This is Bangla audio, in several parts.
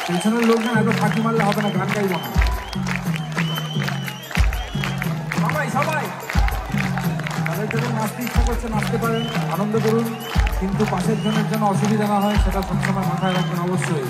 পেছনের লোকজন এত ফাঁকি মারলে হবে না, গান গাইব না। সবাই সবাই তাদের জন্য নাচতে ইচ্ছা করছে নাচতে পারেন, আনন্দ করুন, কিন্তু পাশের জনের জন্য অসুবিধা না হয় সেটা সবসময় মাথায় রাখবেন অবশ্যই।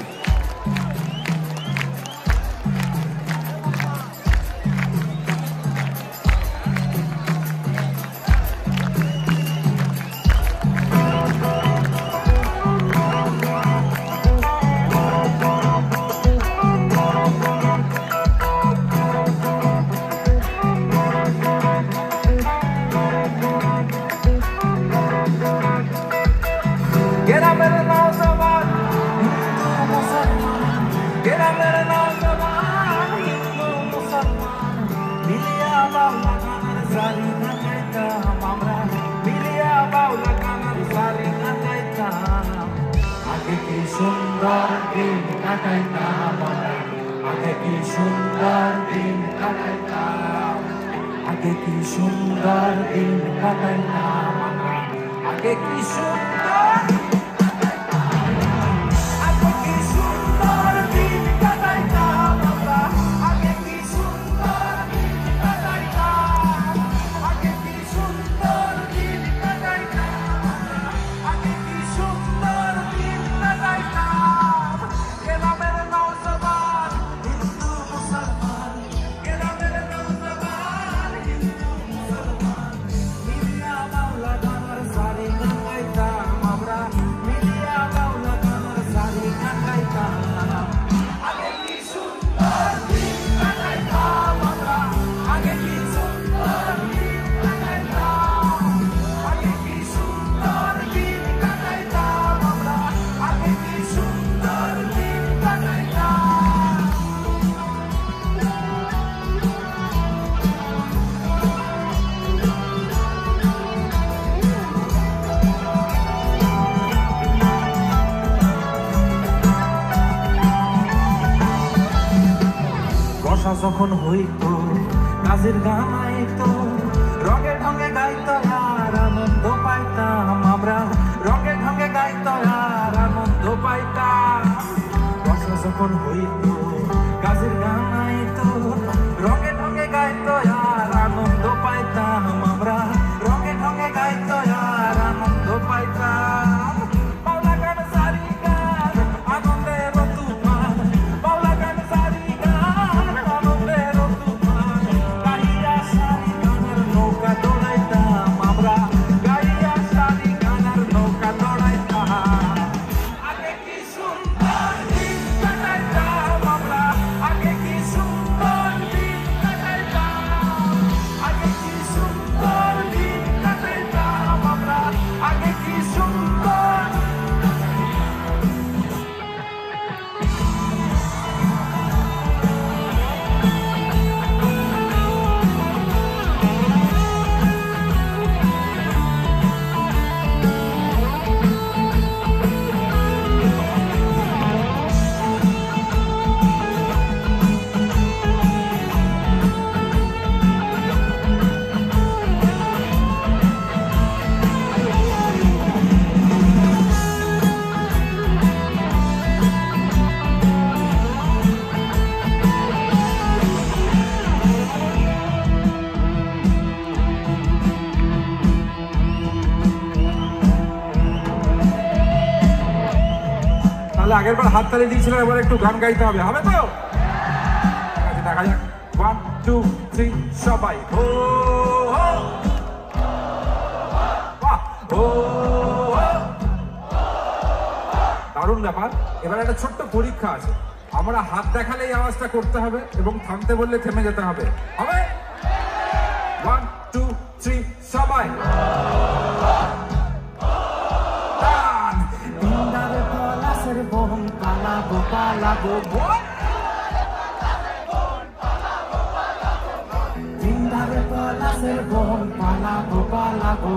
সুন্দর দিন কাটাইতাম, আগে কি সুন্দর দিন কাটাইতাম, আগে কি সুন্দর দিন কাটাইতাম, আগে কি সুন্দর যখন হইতো কাজের গান আইতো, রঙে ঢঙে গাইতো আর আনন্দ পাইতাম আমরা, রঙে ঢঙে গাইতো আর আনন্দ পাইতাম। বর্ষা যখন হইতো কাজের গান আইতো, রঙে ঢঙে গাইতো আর আনন্দ পাইতাম আমরা, রঙে ঢঙে গাইতো আর আনন্দ পাইতাম। আগের বার হাততালি দিয়েছিল, এবার একটু গান গাইতে হবে, হবে তো? দেখা যাক, 1 2 3 সবাই হো হো, দারুণ ব্যাপার। এবার একটা ছোট্ট পরীক্ষা আছে, আমরা হাত দেখালেই আওয়াজটা করতে হবে এবং থামতে বললে থেমে যেতে হবে, হবে? 1 2 3 সবাই পালাবো তিনধারে পলাশের বন, পালাবো পালাবো